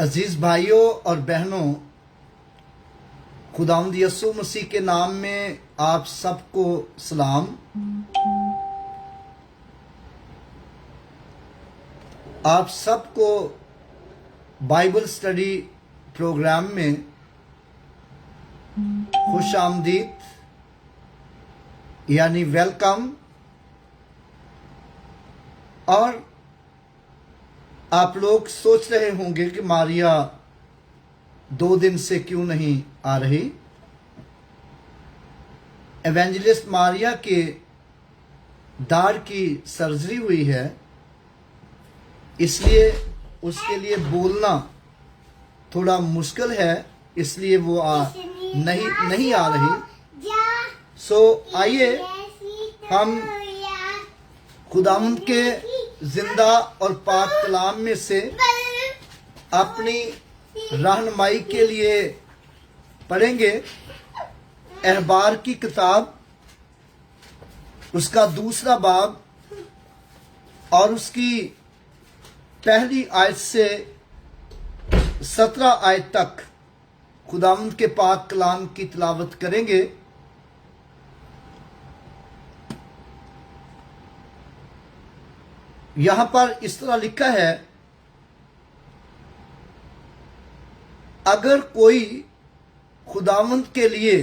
عزیز بھائیوں اور بہنوں، خداوند یسوع مسیح کے نام میں آپ سب کو سلام۔ آپ سب کو بائبل سٹڈی پروگرام میں خوش آمدید یعنی ویلکم۔ اور آپ لوگ سوچ رہے ہوں گے کہ ماریا 2 دن سے کیوں نہیں آ رہی۔ ایونجلسٹ ماریا کے داڑھ کی سرجری ہوئی ہے، اس لیے اس کے لیے بولنا تھوڑا مشکل ہے، اس لیے وہ نہیں آ رہی۔ سو آئیے ہم خداوند کے زندہ اور پاک کلام میں سے اپنی رہنمائی کے لیے پڑھیں گے اخبار کی کتاب، اس کا 2 باب اور اس کی پہلی آیت سے 17 آیت تک خداوند کے پاک کلام کی تلاوت کریں گے۔ یہاں پر اس طرح لکھا ہے، اگر کوئی خداوند کے لیے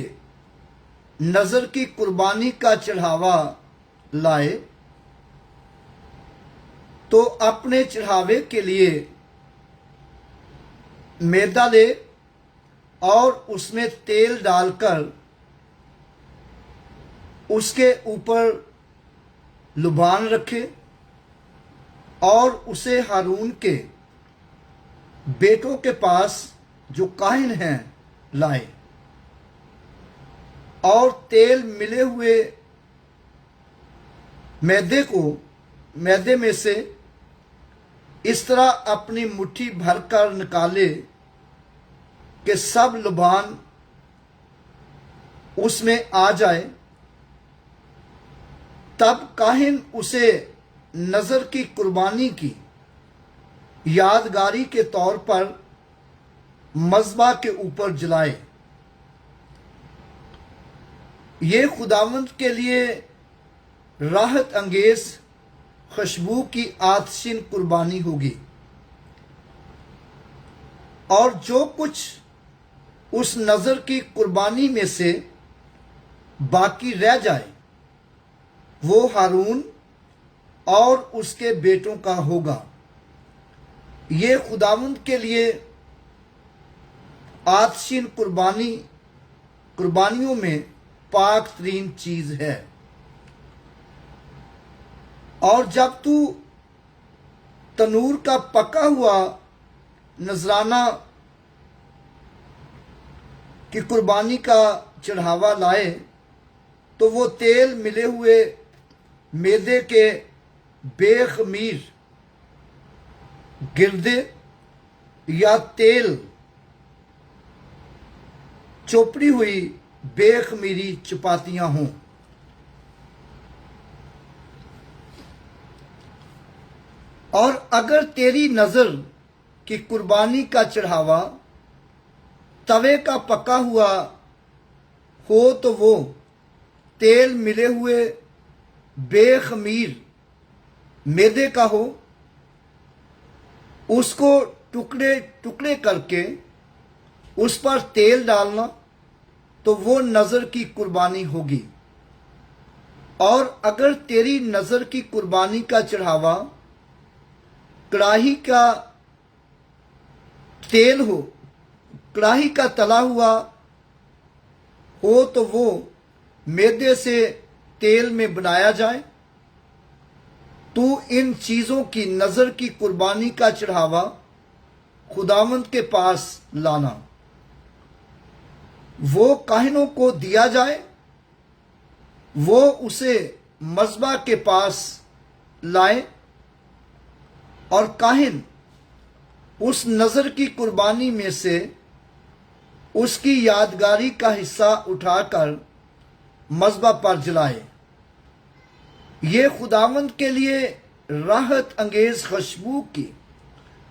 نذر کی قربانی کا چڑھاوا لائے تو اپنے چڑھاوے کے لیے میدا لے اور اس میں تیل ڈال کر اس کے اوپر لبان رکھے اور اسے ہارون کے بیٹوں کے پاس جو کاہن ہیں لائے، اور تیل ملے ہوئے میدے میں سے اس طرح اپنی مٹھی بھر کر نکالے کہ سب لبان اس میں آ جائے، تب کاہن اسے نذر کی قربانی کی یادگاری کے طور پر مذبح کے اوپر جلائے۔ یہ خداوند کے لیے راحت انگیز خوشبو کی آتشین قربانی ہوگی، اور جو کچھ اس نذر کی قربانی میں سے باقی رہ جائے وہ ہارون اور اس کے بیٹوں کا ہوگا۔ یہ خداوند کے لیے آتشین قربانیوں میں پاک ترین چیز ہے۔ اور جب تو تنور کا پکا ہوا نذرانہ کی قربانی کا چڑھاوا لائے تو وہ تیل ملے ہوئے میدے کے بے خمیر گردے یا تیل چوپڑی ہوئی بے خمیری چپاتیاں ہوں۔ اور اگر تیری نذر کی قربانی کا چڑھاوا توے کا پکا ہوا ہو تو وہ تیل ملے ہوئے بے خمیر میدے کا ہو، اس کو ٹکڑے کر کے اس پر تیل ڈالنا تو وہ نذر کی قربانی ہوگی۔ اور اگر تیری نذر کی قربانی کا چڑھاوا کڑاہی کا تیل ہو، کڑاہی کا تلا ہوا ہو تو وہ میدے سے تیل میں بنایا جائے، تو ان چیزوں کی نذر کی قربانی کا چڑھاوا خداوند کے پاس لانا، وہ کاہنوں کو دیا جائے، وہ اسے مذبح کے پاس لائے، اور کاہن اس نذر کی قربانی میں سے اس کی یادگاری کا حصہ اٹھا کر مذبح پر جلائے۔ یہ خداوند کے لیے راحت انگیز خوشبو کی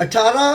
18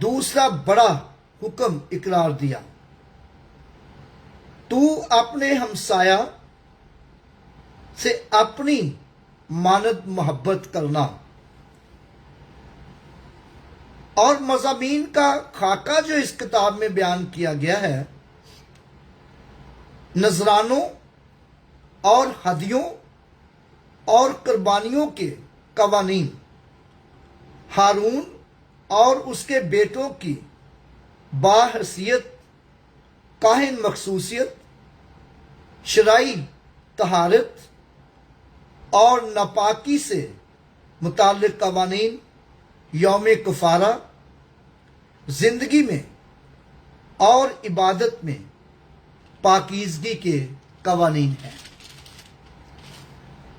دوسرا بڑا حکم اقرار دیا، تو اپنے ہمسایہ سے اپنی مانند محبت کرنا۔ اور مضامین کا خاکہ جو اس کتاب میں بیان کیا گیا ہے، نذرانوں اور ہدیوں اور قربانیوں کے قوانین، ہارون اور اس کے بیٹوں کی باحیثیت کاہن مخصوصیت، شرعی طہارت اور ناپاکی سے متعلق قوانین، یوم کفارہ، زندگی میں اور عبادت میں پاکیزگی کے قوانین ہیں۔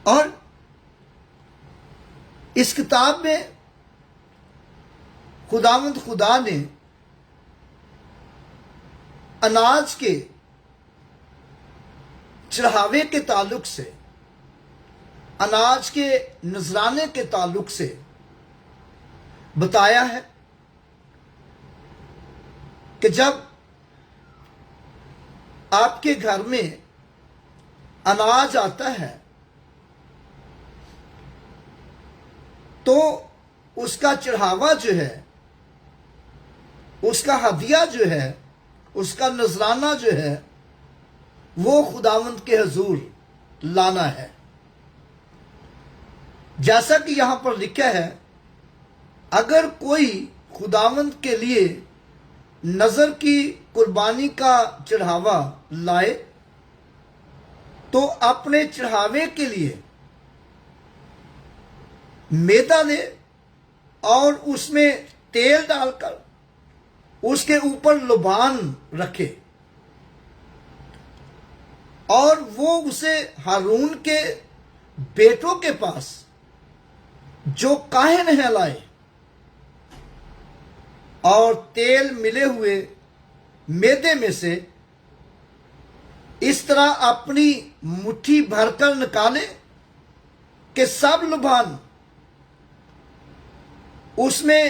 اور اس کتاب میں خداوند خدا نے اناج کے چڑھاوے کے تعلق سے، اناج کے نذرانے کے تعلق سے بتایا ہے کہ جب آپ کے گھر میں اناج آتا ہے تو اس کا چڑھاوا جو ہے، اس کا ہدیہ جو ہے، اس کا نذرانہ جو ہے، وہ خداوند کے حضور لانا ہے۔ جیسا کہ یہاں پر لکھا ہے، اگر کوئی خداوند کے لیے نذر کی قربانی کا چڑھاوا لائے تو اپنے چڑھاوے کے لیے میدا لے اور اس میں تیل ڈال کر اس کے اوپر لبان رکھے، اور وہ اسے ہارون کے بیٹوں کے پاس جو کاہن ہیں لائے، اور تیل ملے ہوئے میدے میں سے اس طرح اپنی مٹھی بھر کر نکالے کہ سب لبان اس میں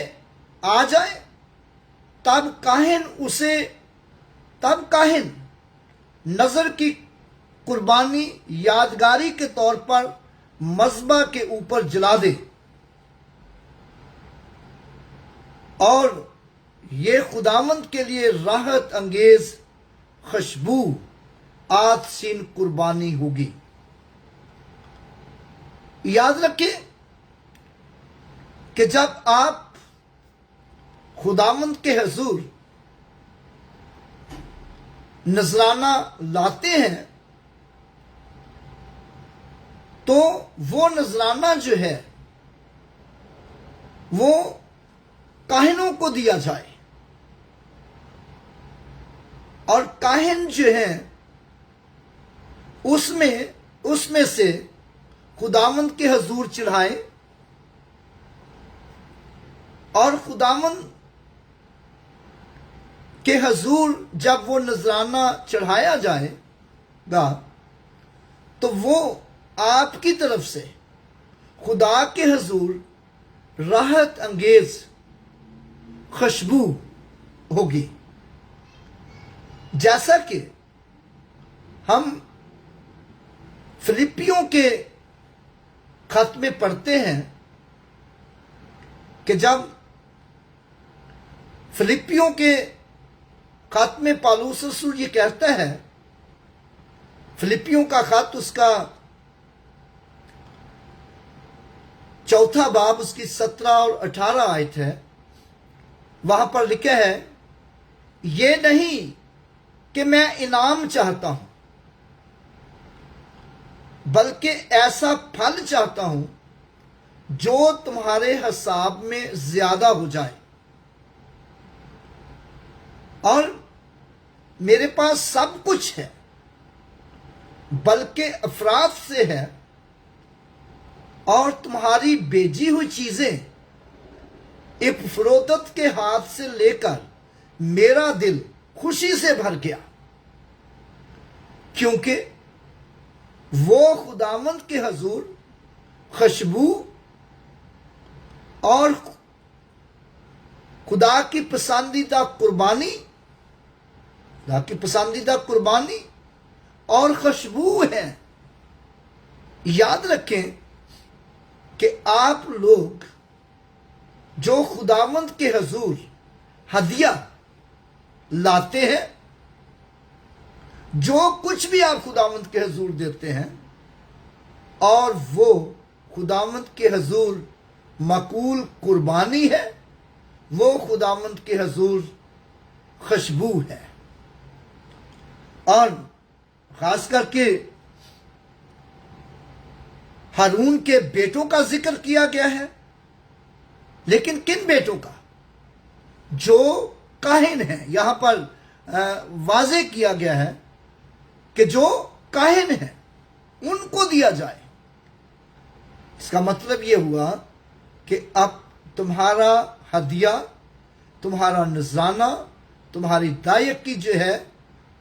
آ جائے، تب کاہن نذر کی قربانی یادگاری کے طور پر مذبح کے اوپر جلا دے، اور یہ خداوند کے لیے راحت انگیز خوشبو آتشین قربانی ہوگی۔ یاد رکھیں کہ جب آپ خداوند کے حضور نذرانہ لاتے ہیں تو وہ نذرانہ جو ہے وہ کاہنوں کو دیا جائے، اور کاہن جو ہیں اس میں سے خداوند کے حضور چڑھائیں، اور خداوند کے حضور جب وہ نذرانہ چڑھایا جائے گا تو وہ آپ کی طرف سے خدا کے حضور راحت انگیز خوشبو ہوگی، جیسا کہ ہم فلپیوں کے خط میں پڑھتے ہیں کہ جب فلپیوں کے خط میں پالوس رسول یہ کہتا ہے، فلپیوں کا خط اس کا 4 باب اس کی 17 اور 18 آیت ہے، وہاں پر لکھا ہے، یہ نہیں کہ میں انعام چاہتا ہوں بلکہ ایسا پھل چاہتا ہوں جو تمہارے حساب میں زیادہ ہو جائے، اور میرے پاس سب کچھ ہے بلکہ افراط سے ہے، اور تمہاری بھیجی ہوئی چیزیں افروتت کے ہاتھ سے لے کر میرا دل خوشی سے بھر گیا، کیونکہ وہ خداوند کے حضور خوشبو اور خدا کی پسندیدہ قربانی، خدا کی پسندیدہ قربانی اور خوشبو ہے۔ یاد رکھیں کہ آپ لوگ جو خداوند کے حضور ہدیہ لاتے ہیں، جو کچھ بھی آپ خداوند کے حضور دیتے ہیں، اور وہ خداوند کے حضور مقبول قربانی ہے، وہ خداوند کے حضور خوشبو ہے۔ اور خاص کر کے ہارون کے بیٹوں کا ذکر کیا گیا ہے، لیکن کن بیٹوں کا؟ جو کاہن ہیں۔ یہاں پر واضح کیا گیا ہے کہ جو کاہن ہیں ان کو دیا جائے۔ اس کا مطلب یہ ہوا کہ اب تمہارا ہدیہ، تمہارا نذرانہ، تمہاری دائیکی جو ہے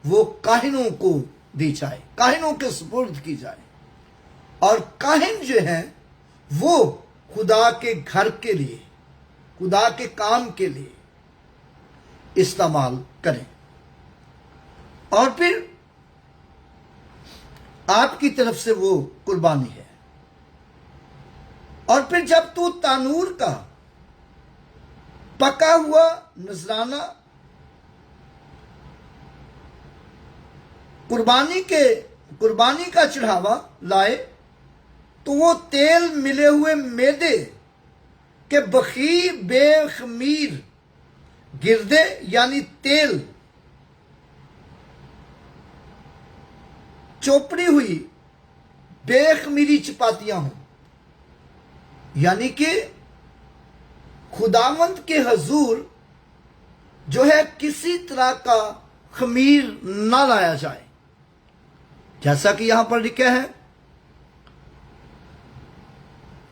وہ کاہنوں کو دی جائے، کاہنوں کے سپرد کی جائے، اور کاہن جو ہیں وہ خدا کے گھر کے لیے، خدا کے کام کے لیے استعمال کریں۔ اور پھر آپ کی طرف سے وہ قربانی ہے۔ اور پھر جب تو تنور کا پکا ہوا نذرانہ قربانی کا چڑھاوا لائے، تو وہ تیل ملے ہوئے میدے کے بخی بے خمیر گردے، یعنی تیل چوپڑی ہوئی بے خمیری چپاتیاں ہوں، یعنی کہ خداوند کے حضور جو ہے کسی طرح کا خمیر نہ لایا جائے، جیسا کہ یہاں پر لکھا ہے۔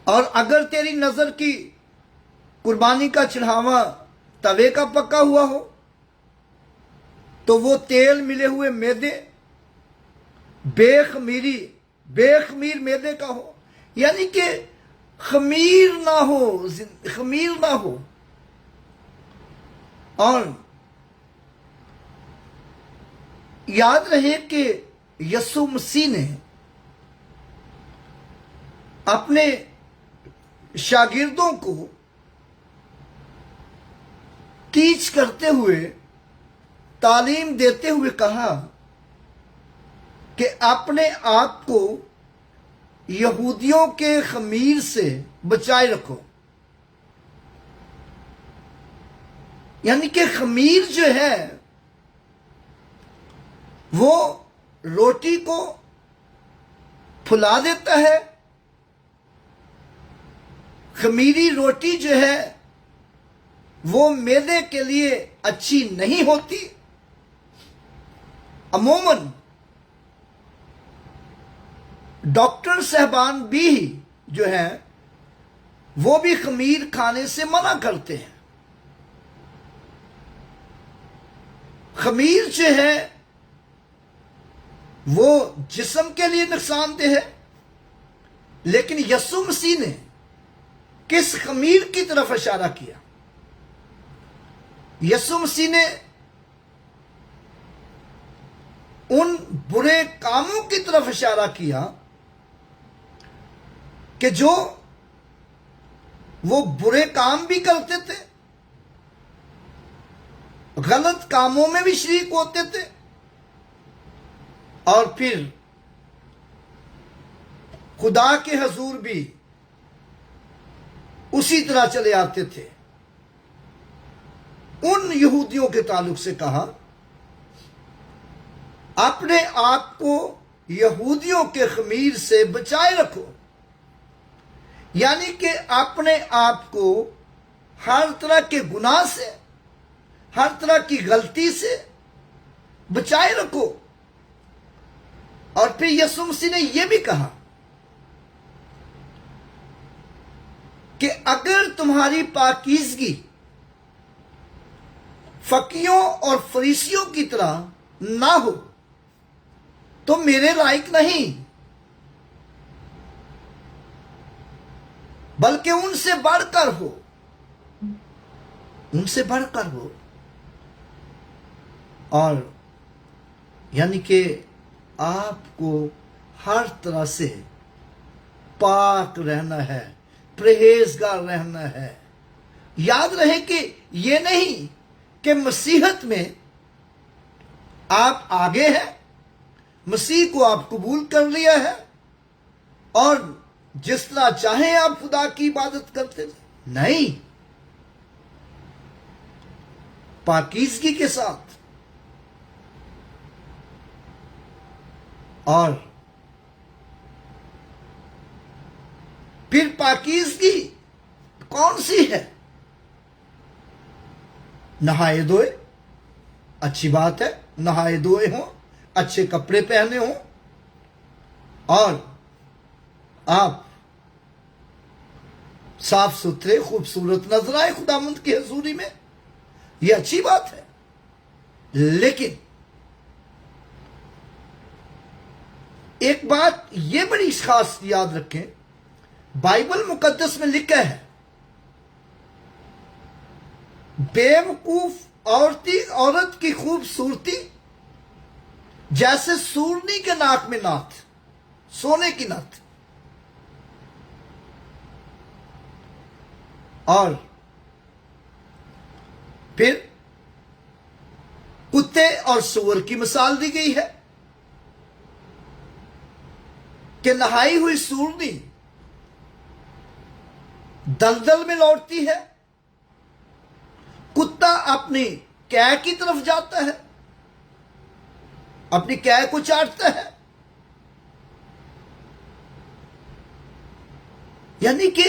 اور اگر تیری نظر کی قربانی کا چڑھاوا توے کا پکا ہوا ہو تو وہ تیل ملے ہوئے میدے بے خمیر میدے کا ہو، یعنی کہ خمیر نہ ہو۔ اور یاد رہے کہ یسوع مسیح نے اپنے شاگردوں کو ٹیچ کرتے ہوئے، تعلیم دیتے ہوئے کہا کہ اپنے آپ کو یہودیوں کے خمیر سے بچائے رکھو، یعنی کہ خمیر جو ہے وہ روٹی کو پھلا دیتا ہے، خمیری روٹی جو ہے وہ معدے کے لیے اچھی نہیں ہوتی۔ عموماً ڈاکٹر صاحبان بھی جو ہیں وہ بھی خمیر کھانے سے منع کرتے ہیں۔ خمیر جو ہے وہ جسم کے لیے نقصان دہ ہے، لیکن یسوع مسیح نے کس خمیر کی طرف اشارہ کیا؟ یسوع مسیح نے ان برے کاموں کی طرف اشارہ کیا کہ جو وہ برے کام بھی کرتے تھے، غلط کاموں میں بھی شریک ہوتے تھے، اور پھر خدا کے حضور بھی اسی طرح چلے آتے تھے۔ ان یہودیوں کے تعلق سے کہا اپنے آپ کو یہودیوں کے خمیر سے بچائے رکھو، یعنی کہ اپنے آپ کو ہر طرح کے گناہ سے، ہر طرح کی غلطی سے بچائے رکھو۔ اور پھر یسوع مسیح نے یہ بھی کہا کہ اگر تمہاری پاکیزگی فقیوں اور فریسیوں کی طرح نہ ہو تو میرے لائق نہیں، بلکہ ان سے بڑھ کر ہو۔ ان سے بڑھ کر ہو، اور یعنی کہ آپ کو ہر طرح سے پاک رہنا ہے، پرہیزگار رہنا ہے۔ یاد رہے کہ یہ نہیں کہ مسیحت میں آپ آگے ہیں، مسیح کو آپ قبول کر لیا ہے اور جس طرح چاہیں آپ خدا کی عبادت کرتے تھے۔ نہیں، پاکیزگی کے ساتھ۔ اور پھر پاکیزگی کون سی ہے؟ نہائے دھوئے، اچھی بات ہے، نہائے دھوئے ہوں، اچھے کپڑے پہنے ہوں، اور آپ صاف ستھرے خوبصورت نظر آئے خداوند کی حضوری میں، یہ اچھی بات ہے۔ لیکن ایک بات یہ بڑی خاص یاد رکھیں، بائبل مقدس میں لکھا ہے بے وقوف عورت کی خوبصورتی جیسے سورنی کے ناک میں ناتھ، سونے کی ناتھ، اور پھر کتے اور سور کی مثال دی گئی ہے کہ نہائی ہوئی سورنی دلدل میں لوٹتی ہے، کتا اپنی کیے کی طرف جاتا ہے، اپنی کیے کو چاٹتا ہے۔ یعنی کہ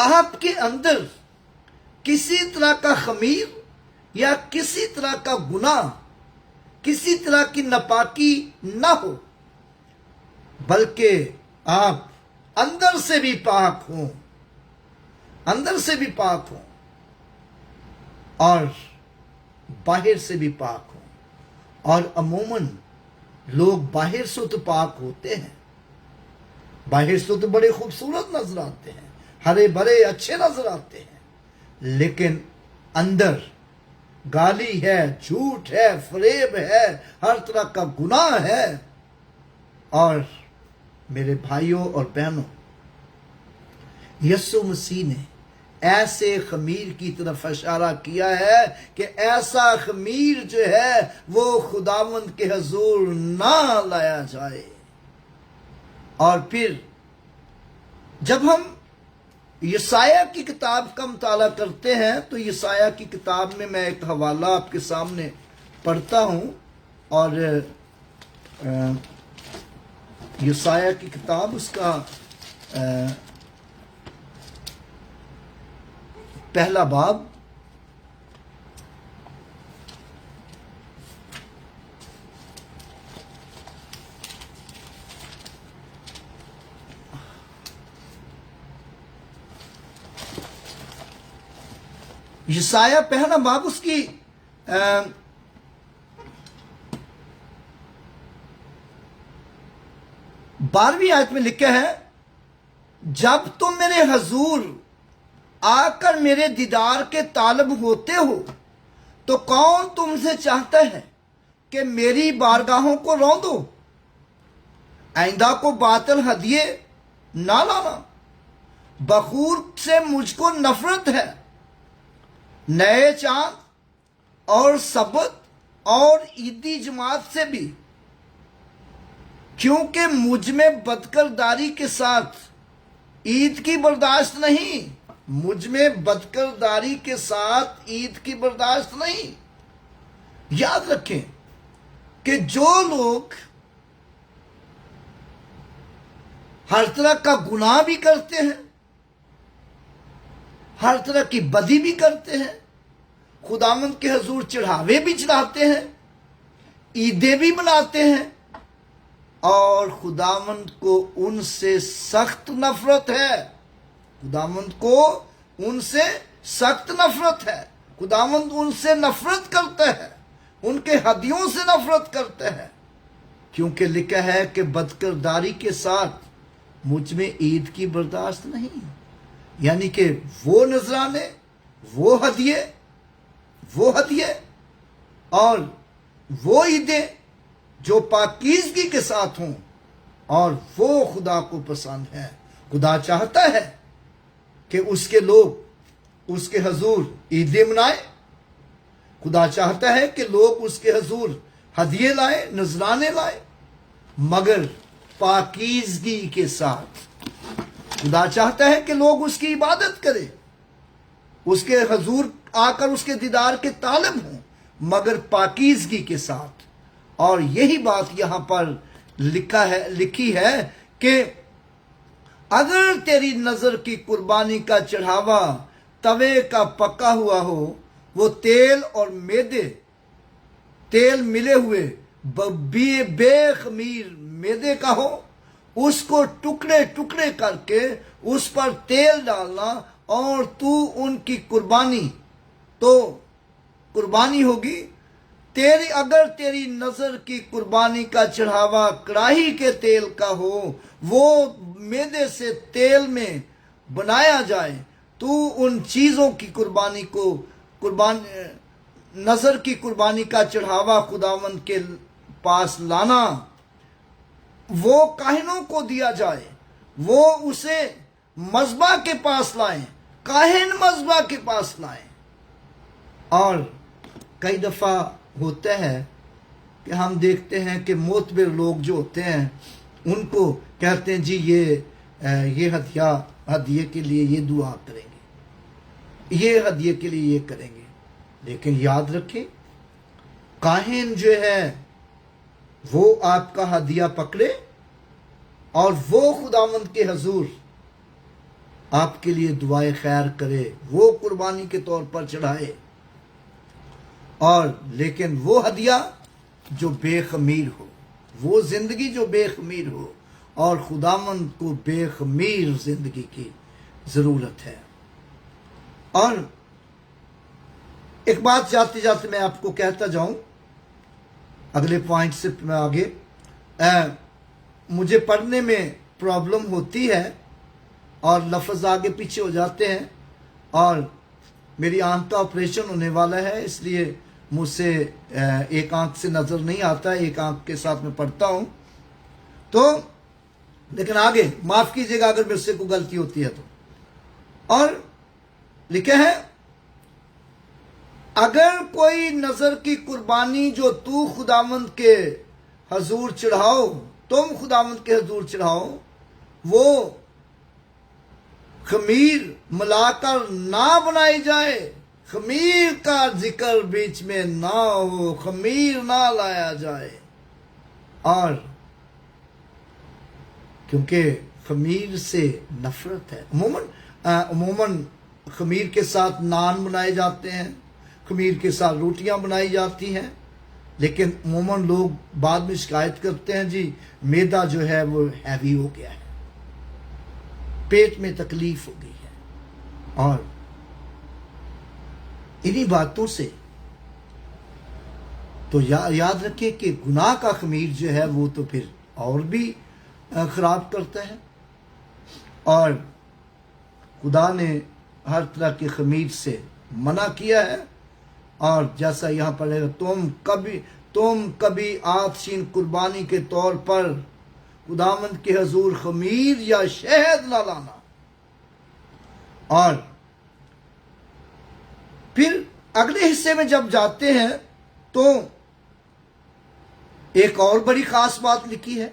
آپ کے اندر کسی طرح کا خمیر یا کسی طرح کا گناہ، کسی طرح کی ناپاکی نہ ہو، بلکہ آپ اندر سے بھی پاک ہوں، اندر سے بھی پاک ہوں اور باہر سے بھی پاک ہوں۔ اور عموماً لوگ باہر سے تو پاک ہوتے ہیں، باہر سے تو بڑے خوبصورت نظر آتے ہیں، ہرے بھرے اچھے نظر آتے ہیں، لیکن اندر گالی ہے، جھوٹ ہے، فریب ہے، ہر طرح کا گناہ ہے۔ اور میرے بھائیوں اور بہنوں، یسوع مسیح نے ایسے خمیر کی طرف اشارہ کیا ہے کہ ایسا خمیر جو ہے وہ خداوند کے حضور نہ لایا جائے۔ اور پھر جب ہم یسایہ کی کتاب کا مطالعہ کرتے ہیں تو یسایہ کی کتاب میں میں ایک حوالہ آپ کے سامنے پڑھتا ہوں، اور یسایہ کی کتاب اس کا پہلا باب یسایہ پہلا باب اس کی 12ویں آیت میں لکھا ہے، جب تم میرے حضور آ کر میرے دیدار کے طالب ہوتے ہو تو کون تم سے چاہتا ہے کہ میری بارگاہوں کو روندو؟ آئندہ کو باطل ہدیے نہ لانا، بخور سے مجھ کو نفرت ہے، نئے چاند اور سبت اور عیدی جماعت سے بھی، کیونکہ مجھ میں بدکرداری کے ساتھ عید کی برداشت نہیں، مجھ میں بدکرداری کے ساتھ عید کی برداشت نہیں۔ یاد رکھیں کہ جو لوگ ہر طرح کا گناہ بھی کرتے ہیں، ہر طرح کی بدی بھی کرتے ہیں، خداوند کے حضور چڑھاوے بھی چڑھاتے ہیں، عیدیں بھی مناتے ہیں، اور خداوند کو ان سے سخت نفرت ہے، خداوند کو ان سے سخت نفرت ہے، خداوند ان سے نفرت کرتا ہے، ان کے ہدیوں سے نفرت کرتا ہے، کیونکہ لکھا ہے کہ بدکرداری کے ساتھ مجھ میں عید کی برداشت نہیں۔ یعنی کہ وہ نذرانے، وہ ہدیے اور وہ عیدیں جو پاکیزگی کے ساتھ ہوں، اور وہ خدا کو پسند ہے۔ خدا چاہتا ہے کہ اس کے لوگ اس کے حضور عیدیں منائیں، خدا چاہتا ہے کہ لوگ اس کے حضور ہدیے لائیں، نذرانے لائیں، مگر پاکیزگی کے ساتھ۔ خدا چاہتا ہے کہ لوگ اس کی عبادت کریں، اس کے حضور آ کر اس کے دیدار کے طالب ہوں، مگر پاکیزگی کے ساتھ۔ اور یہی بات یہاں پر لکھی ہے کہ اگر تیری نظر کی قربانی کا چڑھاوا توے کا پکا ہوا ہو، وہ تیل اور تیل ملے ہوئے بے خمیر میدے کا ہو، اس کو ٹکڑے ٹکڑے کر کے اس پر تیل ڈالنا، اور تو ان کی قربانی ہوگی۔ اگر تیری نظر کی قربانی کا چڑھاوا کڑاہی کے تیل کا ہو، وہ میدے سے تیل میں بنایا جائے، تو ان چیزوں کی نظر کی قربانی کا چڑھاوا خداوند کے پاس لانا، وہ کاہنوں کو دیا جائے، وہ اسے مذبح کے پاس لائیں، کاہن مذبح کے پاس لائیں۔ اور کئی دفعہ ہوتا ہے کہ ہم دیکھتے ہیں کہ معتبر لوگ جو ہوتے ہیں ان کو کہتے ہیں جی یہ ہدیے کے لیے یہ دعا کریں گے، یہ ہدیے کے لیے یہ کریں گے، لیکن یاد رکھیں کاہن جو ہے وہ آپ کا ہدیہ پکڑے اور وہ خداوند کے حضور آپ کے لیے دعائے خیر کرے، وہ قربانی کے طور پر چڑھائے، اور لیکن وہ ہدیہ جو بے خمیر ہو، وہ زندگی جو بے خمیر ہو، اور خداوند کو بے خمیر زندگی کی ضرورت ہے۔ اور ایک بات جاتے جاتے میں آپ کو کہتا جاؤں، اگلے پوائنٹ سے میں آگے، مجھے پڑھنے میں پرابلم ہوتی ہے اور لفظ آگے پیچھے ہو جاتے ہیں، اور میری آنکھ کا آپریشن ہونے والا ہے، اس لیے مجھ سے ایک آنکھ سے نظر نہیں آتا، ایک آنکھ کے ساتھ میں پڑھتا ہوں، تو لیکن آگے معاف کیجیے گا اگر میرے سے کوئی غلطی ہوتی ہے تو۔ اور لکھا ہے اگر کوئی نظر کی قربانی جو تو خداوند کے حضور چڑھاؤ، تم خداوند کے حضور چڑھاؤ، وہ خمیر ملا کر نہ بنائی جائے، خمیر کا ذکر بیچ میں نہ ہو، خمیر نہ لایا جائے، اور کیونکہ خمیر سے نفرت ہے۔ عموماً خمیر کے ساتھ نان بنائے جاتے ہیں، خمیر کے ساتھ روٹیاں بنائی جاتی ہیں، لیکن عموماً لوگ بعد میں شکایت کرتے ہیں جی میدا جو ہے وہ ہیوی ہو گیا ہے، پیٹ میں تکلیف ہو گئی ہے۔ اور انہی باتوں سے تو یاد رکھیں کہ گناہ کا خمیر جو ہے وہ تو پھر اور بھی خراب کرتا ہے، اور خدا نے ہر طرح کے خمیر سے منع کیا ہے۔ اور جیسا یہاں پر ہے تم کبھی آتشین قربانی کے طور پر خداوند کے حضور خمیر یا شہد نہ لانا۔ اور پھر اگلے حصے میں جب جاتے ہیں تو ایک اور بڑی خاص بات لکھی ہے،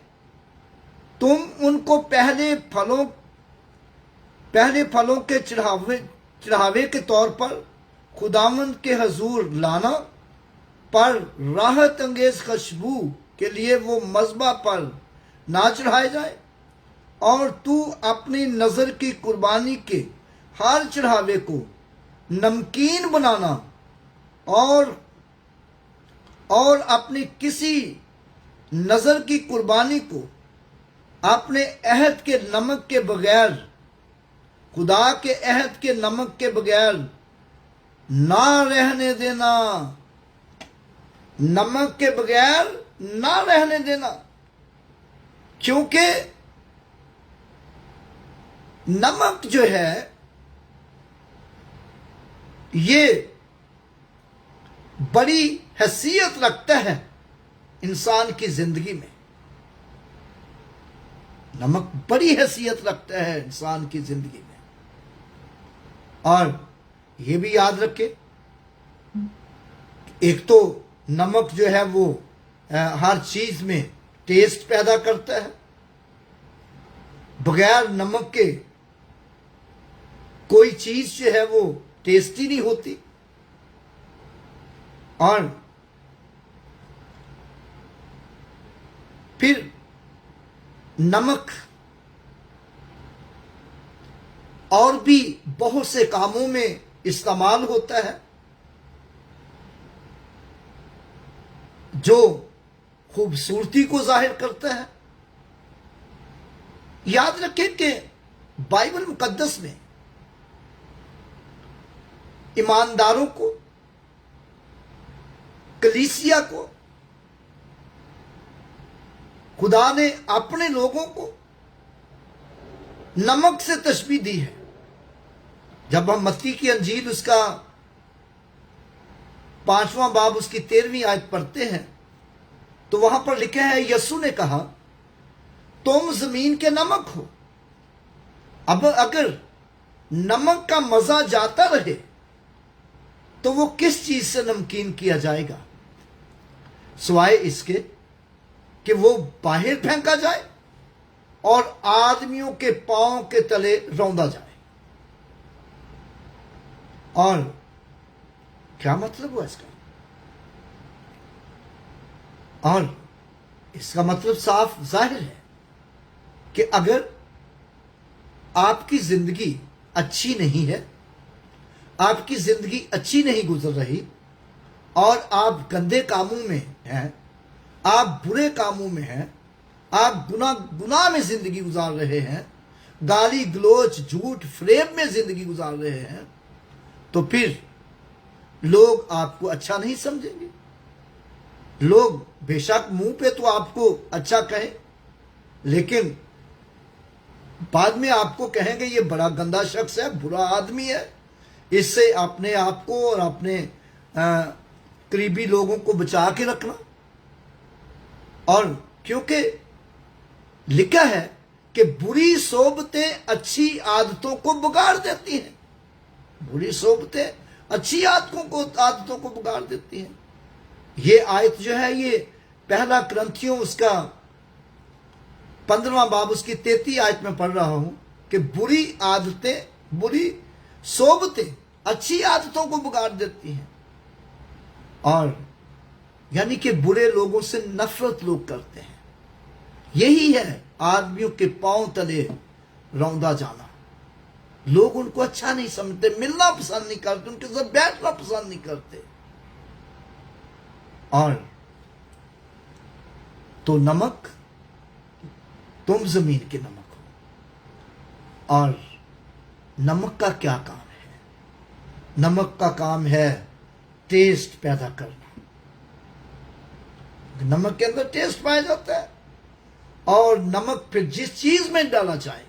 تم ان کو پہلے پھلوں کے چڑھاوے کے طور پر خداوند کے حضور لانا، پر راحت انگیز خوشبو کے لیے وہ مذبح پر نہ چڑھائے جائے، اور تو اپنی نظر کی قربانی کے ہر چڑھاوے کو نمکین بنانا، اور اپنی کسی نظر کی قربانی کو اپنے عہد کے نمک کے بغیر، خدا کے عہد کے نمک کے بغیر نہ رہنے دینا، نمک کے بغیر نہ رہنے دینا، کیونکہ نمک جو ہے یہ بڑی حیثیت رکھتا ہے انسان کی زندگی میں. نمک بڑی حیثیت رکھتا ہے انسان کی زندگی میں. اور یہ بھی یاد رکھے، ایک تو نمک جو ہے وہ ہر چیز میں ٹیسٹ پیدا کرتا ہے. بغیر نمک کے کوئی چیز جو ہے وہ ٹیسٹی نہیں ہوتی. اور پھر نمک اور بھی بہت سے کاموں میں استعمال ہوتا ہے جو خوبصورتی کو ظاہر کرتا ہے. یاد رکھیں کہ بائبل مقدس میں ایمانداروں کو، کلیسیا کو، خدا نے اپنے لوگوں کو نمک سے تشبیہ دی ہے. جب ہم متی کی انجیل اس کا 5واں باب اس کی 13ویں آیت پڑھتے ہیں تو وہاں پر لکھا ہے، یسوع نے کہا تم زمین کے نمک ہو. اب اگر نمک کا مزہ جاتا رہے تو وہ کس چیز سے نمکین کیا جائے گا، سوائے اس کے کہ وہ باہر پھینکا جائے اور آدمیوں کے پاؤں کے تلے روندا جائے. اور کیا مطلب ہوا اس کا؟ اور اس کا مطلب صاف ظاہر ہے کہ اگر آپ کی زندگی اچھی نہیں ہے، آپ کی زندگی اچھی نہیں گزر رہی، اور آپ گندے کاموں میں ہیں، آپ برے کاموں میں ہیں، آپ گناہ میں زندگی گزار رہے ہیں، گالی گلوچ جھوٹ فریب میں زندگی گزار رہے ہیں، تو پھر لوگ آپ کو اچھا نہیں سمجھیں گے. لوگ بے شک منہ پہ تو آپ کو اچھا کہیں، لیکن بعد میں آپ کو کہیں گے یہ بڑا گندا شخص ہے، برا آدمی ہے. اس سے اپنے آپ کو اور اپنے قریبی لوگوں کو بچا کے رکھنا. اور کیونکہ لکھا ہے کہ بری صحبتیں اچھی عادتوں کو بگاڑ دیتی ہیں. بری صحبتیں اچھی عادتوں کو بگاڑ دیتی ہیں. یہ آیت جو ہے یہ پہلا کرنتھیوں اس کا 15واں باب اس کی 33 آیت میں پڑھ رہا ہوں کہ بری عادتیں، بری صحبتیں اچھی عادتوں کو بگاڑ دیتی ہیں. اور یعنی کہ برے لوگوں سے نفرت لوگ کرتے ہیں. یہی ہے آدمیوں کے پاؤں تلے روندا جانا. لوگ ان کو اچھا نہیں سمجھتے، ملنا پسند نہیں کرتے، ان کے ساتھ بیٹھنا پسند نہیں کرتے. اور تو نمک، تم زمین کے نمک ہو. اور نمک کا کیا کام ہے؟ نمک کا کام ہے ٹیسٹ پیدا کرنا. نمک کے اندر ٹیسٹ پایا جاتا ہے، اور نمک پھر جس چیز میں ڈالا جائے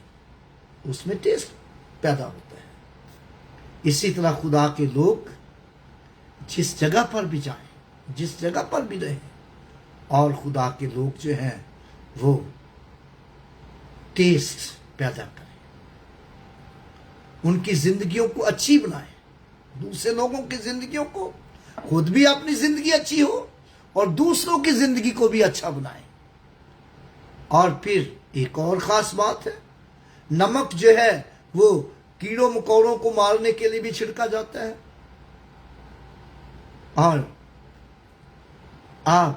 اس میں ٹیسٹ پیدا ہوتا ہے. اسی طرح خدا کے لوگ جس جگہ پر بھی جائیں، جس جگہ پر بھی رہیں، اور خدا کے لوگ جو ہیں وہ ٹیسٹ پیدا کریں، ان کی زندگیوں کو اچھی بنائیں، دوسرے لوگوں کی زندگیوں کو، خود بھی اپنی زندگی اچھی ہو اور دوسروں کی زندگی کو بھی اچھا بنائیں. اور پھر ایک اور خاص بات ہے، نمک جو ہے وہ کیڑوں مکوڑوں کو مارنے کے لیے بھی چھڑکا جاتا ہے. اور آپ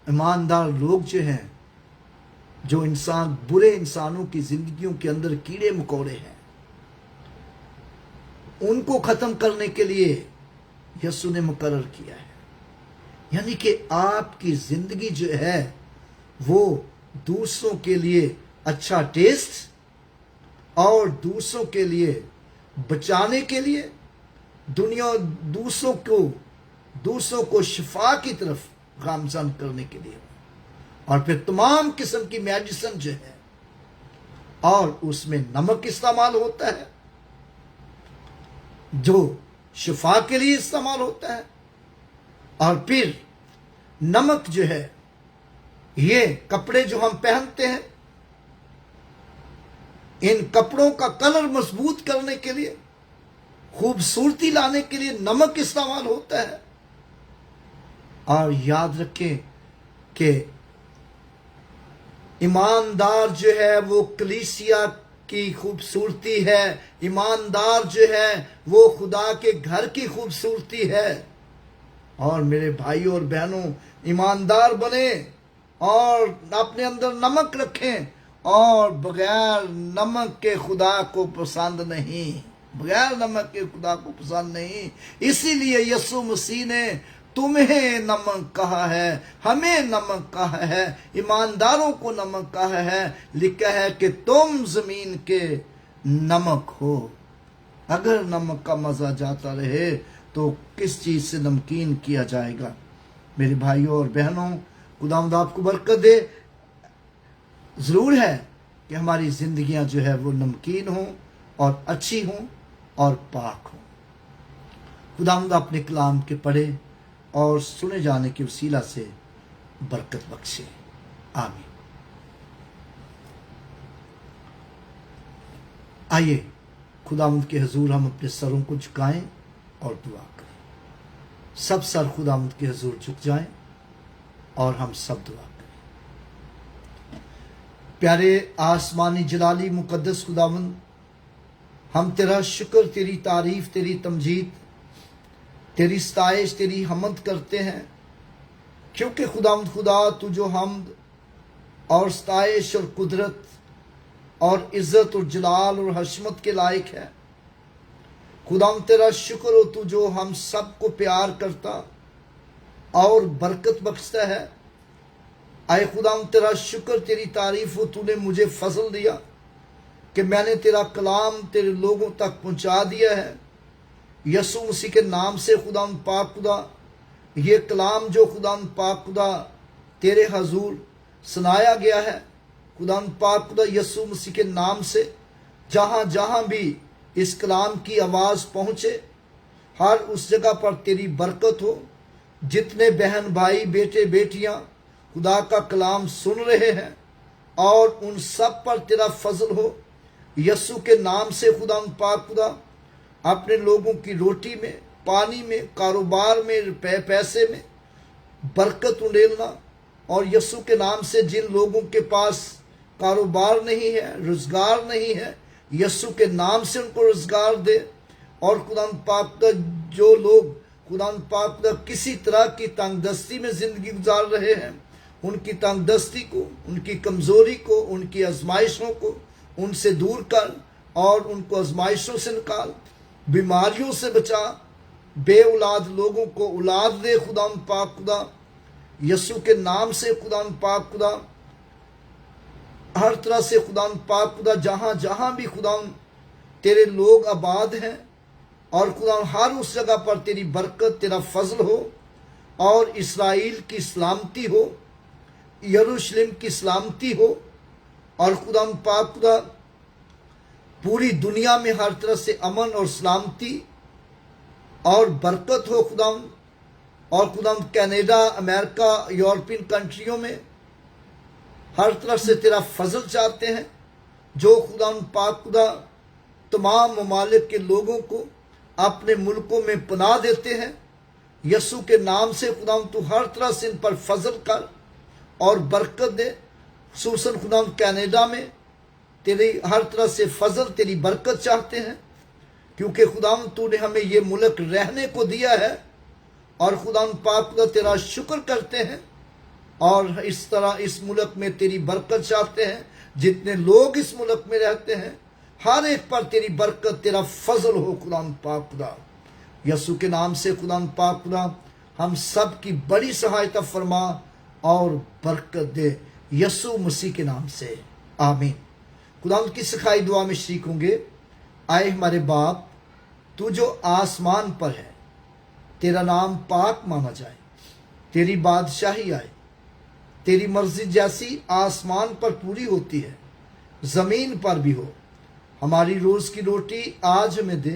ایماندار لوگ جو ہیں، جو انسان برے انسانوں کی زندگیوں کے اندر کیڑے مکوڑے ہیں، ان کو ختم کرنے کے لیے یسوع نے مقرر کیا ہے. یعنی کہ آپ کی زندگی جو ہے وہ دوسروں کے لیے اچھا ٹیسٹ اور دوسروں کے لیے بچانے کے لیے، دوسروں کو شفا کی طرف گامزن کرنے کے لیے، اور پھر تمام قسم کی میڈیسن جو ہے، اور اس میں نمک استعمال ہوتا ہے جو شفا کے لیے استعمال ہوتا ہے. اور پھر نمک جو ہے یہ کپڑے جو ہم پہنتے ہیں ان کپڑوں کا کلر مضبوط کرنے کے لیے خوبصورتی لانے کے لیے نمک استعمال ہوتا ہے. اور یاد رکھیں کہ ایماندار جو ہے وہ کلیسیا کی خوبصورتی ہے. ایماندار جو ہے وہ خدا کے گھر کی خوبصورتی ہے. اور میرے بھائیوں اور بہنوں ایماندار بنے اور اپنے اندر نمک رکھیں. اور بغیر نمک کے خدا کو پسند نہیں. بغیر نمک کے خدا کو پسند نہیں. اسی لیے یسوع مسیح نے تمہیں نمک کہا ہے, ہمیں نمک کہا ہے, ایمانداروں کو نمک کہا ہے. لکھا ہے کہ تم زمین کے نمک ہو. اگر نمک کا مزہ جاتا رہے تو کس چیز سے نمکین کیا جائے گا؟ میرے بھائیوں اور بہنوں خداوند آپ کو برکت دے. ضرور ہے کہ ہماری زندگیاں جو ہے وہ نمکین ہوں اور اچھی ہوں اور پاک ہوں. خداوند اپنے کلام کے پڑھے اور سنے جانے کے وسیلہ سے برکت بخشے. آمین. آئیے خداوند کے حضور ہم اپنے سروں کو جھکائیں اور دعا کریں. سب سر خداوند کے حضور جھک جائیں اور ہم سب دعا کریں. پیارے آسمانی جلالی مقدس خداوند, ہم تیرا شکر, تیری تعریف, تیری تمجید, تیری ستائش, تیری حمد کرتے ہیں, کیونکہ خداوند خدا تو جو حمد اور ستائش اور قدرت اور عزت اور جلال اور حشمت کے لائق ہے. خداوند تیرا شکر ہو تو جو ہم سب کو پیار کرتا اور برکت بخشتا ہے. اے خداوند تیرا شکر, تیری تعریف ہو, تو نے مجھے فضل دیا کہ میں نے تیرا کلام تیرے لوگوں تک پہنچا دیا ہے. یسوع مسیح کے نام سے خداوند پاک خدا, یہ کلام جو خداوند پاک خدا تیرے حضور سنایا گیا ہے, خداوند پاک خدا یسوع مسیح کے نام سے جہاں جہاں بھی اس کلام کی آواز پہنچے, ہر اس جگہ پر تیری برکت ہو. جتنے بہن بھائی بیٹے بیٹیاں خدا کا کلام سن رہے ہیں اور ان سب پر تیرا فضل ہو. یسوع کے نام سے خداوند پاک خدا اپنے لوگوں کی روٹی میں, پانی میں, کاروبار میں, پیسے میں برکت انڈیلنا. اور یسوع کے نام سے جن لوگوں کے پاس کاروبار نہیں ہے, روزگار نہیں ہے, یسوع کے نام سے ان کو روزگار دے. اور خداوند پاک خدا جو لوگ خداوند پاک خدا کسی طرح کی تنگ دستی میں زندگی گزار رہے ہیں, ان کی تنگ دستی کو, ان کی کمزوری کو, ان کی آزمائشوں کو ان سے دور کر اور ان کو آزمائشوں سے نکال, بیماریوں سے بچا. بے اولاد لوگوں کو اولاد دے خداوند پاک خدا. یسوع کے نام سے خداوند پاک خدا ہر طرح سے خداوند پاک خدا جہاں جہاں بھی خداوند تیرے لوگ آباد ہیں, اور خداوند ہر اس جگہ پر تیری برکت, تیرا فضل ہو, اور اسرائیل کی سلامتی ہو, یروشلم کی سلامتی ہو, اور خداوند پاک خدا پوری دنیا میں ہر طرح سے امن اور سلامتی اور برکت ہو خداوند. اور خداوند کینیڈا, امریکہ, یورپین کنٹریوں میں ہر طرف سے تیرا فضل چاہتے ہیں. جو خداوند پاک خدا تمام ممالک کے لوگوں کو اپنے ملکوں میں پناہ دیتے ہیں, یسوع کے نام سے خداوند تو ہر طرح سے ان پر فضل کر اور برکت دے. خصوصاً خداوند کینیڈا میں تیری ہر طرح سے فضل, تیری برکت چاہتے ہیں, کیونکہ خداوند تو نے ہمیں یہ ملک رہنے کو دیا ہے. اور خداوند پاک خدا تیرا شکر کرتے ہیں, اور اس طرح اس ملک میں تیری برکت چاہتے ہیں. جتنے لوگ اس ملک میں رہتے ہیں ہر ایک پر تیری برکت, تیرا فضل ہو خداوند پاک خدا. یسوع کے نام سے خداوند پاک خدا ہم سب کی بڑی سہایتا فرما اور برکت دے, یسوع مسیح کے نام سے, آمین. خداوند کی سکھائی دعا میں شریک ہوں گے. آئے ہمارے باپ, تو جو آسمان پر ہے, تیرا نام پاک مانا جائے, تیری بادشاہی آئے, تیری مرضی جیسی آسمان پر پوری ہوتی ہے زمین پر بھی ہو. ہماری روز کی روٹی آج ہمیں دے,